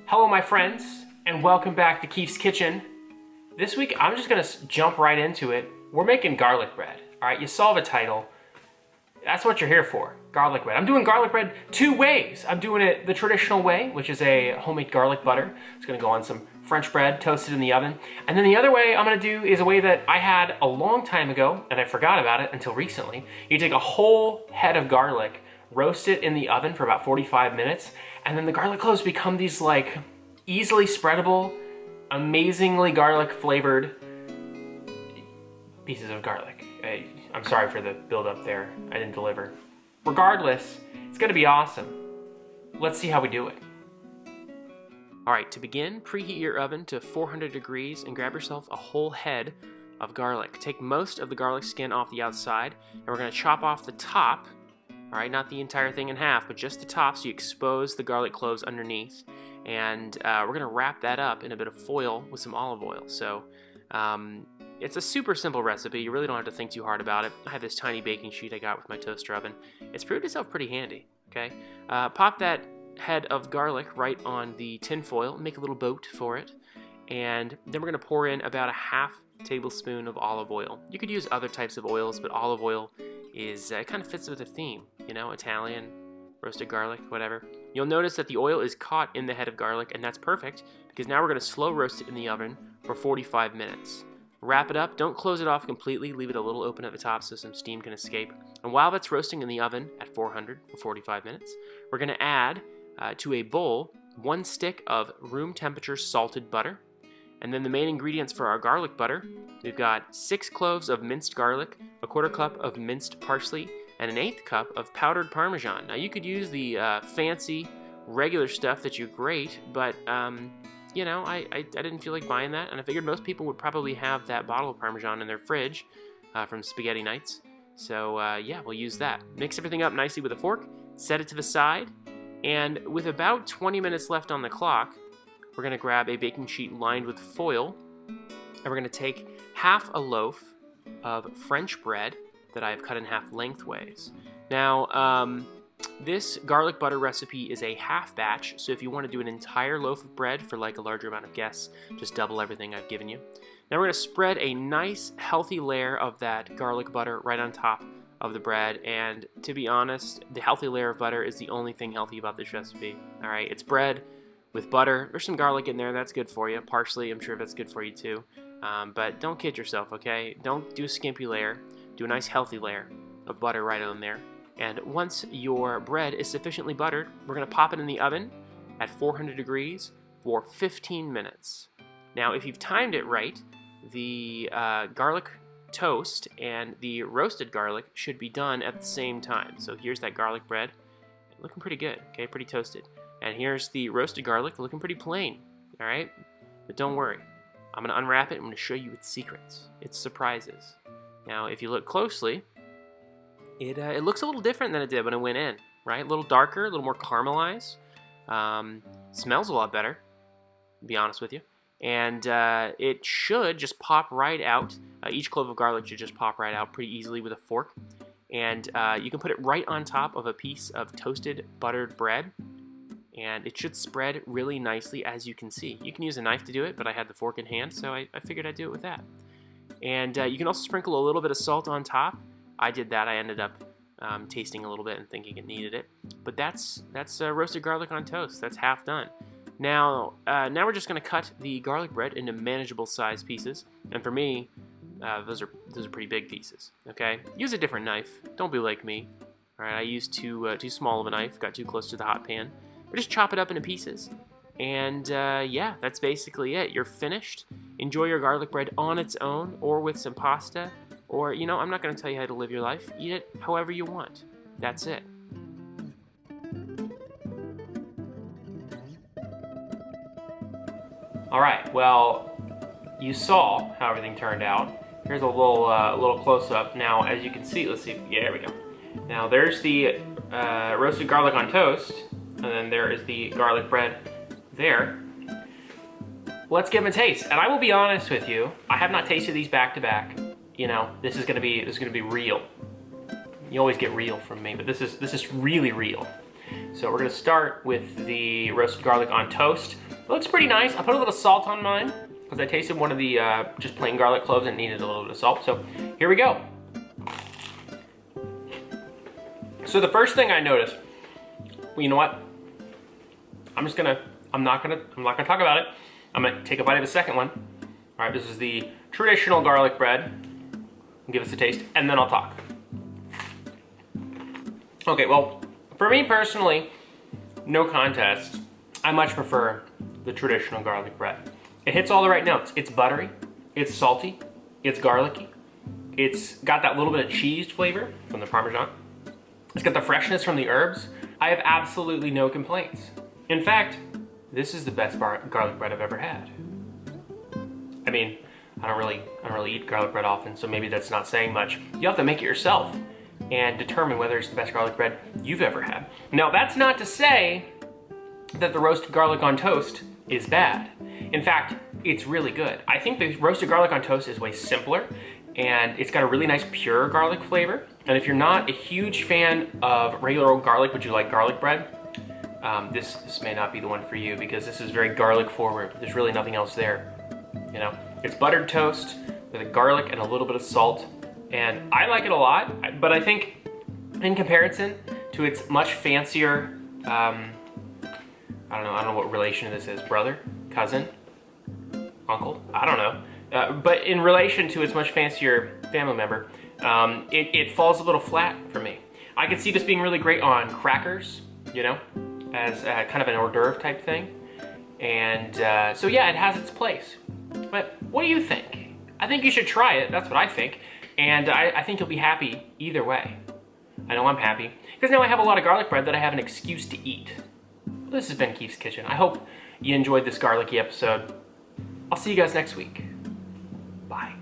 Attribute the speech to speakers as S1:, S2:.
S1: Hello my friends, and welcome back to Keefe's Kitchen. This week I'm just gonna jump right into it. We're making garlic bread. Alright, you saw the title. That's what you're here for, garlic bread. I'm doing garlic bread two ways. I'm doing it the traditional way, which is a homemade garlic butter. It's gonna go on some French bread, toasted in the oven. And then the other way I'm gonna do is a way that I had a long time ago, and I forgot about it until recently. You take a whole head of garlic, roast it in the oven for about 45 minutes, and then the garlic cloves become these like easily spreadable, amazingly garlic flavored pieces of garlic. I'm sorry for the build up there. I didn't deliver. Regardless, it's gonna be awesome. Let's see how we do it. All right, to begin, preheat your oven to 400 degrees and grab yourself a whole head of garlic. Take most of the garlic skin off the outside, and we're gonna chop off the top. All right, not the entire thing in half, but just the top so you expose the garlic cloves underneath. And we're gonna wrap that up in a bit of foil with some olive oil. So it's a super simple recipe. You really don't have to think too hard about it. I have this tiny baking sheet I got with my toaster oven. It's proved itself pretty handy, okay? Pop that head of garlic right on the tin foil, make a little boat for it. And then we're gonna pour in about a half tablespoon of olive oil. You could use other types of oils, but olive oil is, it kind of fits with the theme, you know, Italian, roasted garlic, whatever. You'll notice that the oil is caught in the head of garlic, and that's perfect because now we're gonna slow roast it in the oven for 45 minutes. Wrap it up, don't close it off completely, leave it a little open at the top so some steam can escape. And while that's roasting in the oven at 400 for 45 minutes, we're gonna add to a bowl 1 stick of room temperature salted butter. And then the main ingredients for our garlic butter, we've got 6 cloves of minced garlic, a 1/4 cup of minced parsley, and an 1/8 cup of powdered Parmesan. Now you could use the fancy regular stuff that you grate, but you know, I didn't feel like buying that, and I figured most people would probably have that bottle of Parmesan in their fridge from spaghetti nights. So yeah, we'll use that. Mix everything up nicely with a fork, set it to the side, and with about 20 minutes left on the clock, we're gonna grab a baking sheet lined with foil, and we're gonna take half a loaf of French bread that I've cut in half lengthways. Now, this garlic butter recipe is a half batch, so if you want to do an entire loaf of bread for like a larger amount of guests, just double everything I've given you. Now we're gonna spread a nice, healthy layer of that garlic butter right on top of the bread, and to be honest, the healthy layer of butter is the only thing healthy about this recipe. All right, it's bread with butter. There's some garlic in there, that's good for you. Parsley, I'm sure that's good for you too. But don't kid yourself, okay? Don't do a skimpy layer. Do a nice healthy layer of butter right on there. And once your bread is sufficiently buttered, we're gonna pop it in the oven at 400 degrees for 15 minutes. Now, if you've timed it right, the garlic toast and the roasted garlic should be done at the same time. So here's that garlic bread, looking pretty good, okay, pretty toasted. And here's the roasted garlic, looking pretty plain, all right? But don't worry, I'm gonna unwrap it, I'm gonna show you its secrets, its surprises. Now, if you look closely, it looks a little different than it did when it went in, right? A little darker, a little more caramelized. Smells a lot better, to be honest with you. And it should just pop right out. Each clove of garlic should just pop right out pretty easily with a fork. And you can put it right on top of a piece of toasted buttered bread. And it should spread really nicely, as you can see. You can use a knife to do it, but I had the fork in hand, so I figured I'd do it with that. And you can also sprinkle a little bit of salt on top. I did that. I ended up tasting a little bit and thinking it needed it. But that's roasted garlic on toast. That's half done. Now we're just going to cut the garlic bread into manageable size pieces. And for me, those are pretty big pieces. Okay, use a different knife. Don't be like me. All right, I used too small of a knife. Got too close to the hot pan. But just chop it up into pieces. And yeah, that's basically it. You're finished. Enjoy your garlic bread on its own or with some pasta. Or, you know, I'm not going to tell you how to live your life. Eat it however you want. That's it. All right, well, you saw how everything turned out. Here's a little close-up. Now, as you can see, let's see. Yeah, there we go. Now, there's the roasted garlic on toast. And then there is the garlic bread there. Let's give them a taste. And I will be honest with you, I have not tasted these back to back. You know, this is gonna be real. You always get real from me, but this is really real. So we're gonna start with the roasted garlic on toast. It looks pretty nice. I put a little salt on mine because I tasted one of the just plain garlic cloves and needed a little bit of salt. So here we go. So the first thing I noticed, well, you know what? I'm not gonna talk about it. I'm gonna take a bite of the second one. All right, this is the traditional garlic bread. Give us a taste, and then I'll talk. Okay, well, for me personally, no contest. I much prefer the traditional garlic bread. It hits all the right notes. It's buttery, it's salty, it's garlicky. It's got that little bit of cheese flavor from the Parmesan. It's got the freshness from the herbs. I have absolutely no complaints. In fact, this is the best garlic bread I've ever had. I mean, I don't really eat garlic bread often, so maybe that's not saying much. You have to make it yourself and determine whether it's the best garlic bread you've ever had. Now, that's not to say that the roasted garlic on toast is bad. In fact, it's really good. I think the roasted garlic on toast is way simpler, and it's got a really nice pure garlic flavor. And if you're not a huge fan of regular old garlic, but you like garlic bread, this may not be the one for you, because this is very garlic forward. There's really nothing else there. You know, it's buttered toast with a garlic and a little bit of salt, and I like it a lot. But I think in comparison to its much fancier, I don't know what relation this is, brother, cousin, uncle, I don't know. But in relation to its much fancier family member, it falls a little flat for me. I could see this being really great on crackers, you know, as kind of an hors d'oeuvre type thing. And so yeah, it has its place. But what do you think? I think you should try it, that's what I think. And I think you'll be happy either way. I know I'm happy, because now I have a lot of garlic bread that I have an excuse to eat. Well, this has been Keefe's Kitchen. I hope you enjoyed this garlicky episode. I'll see you guys next week. Bye.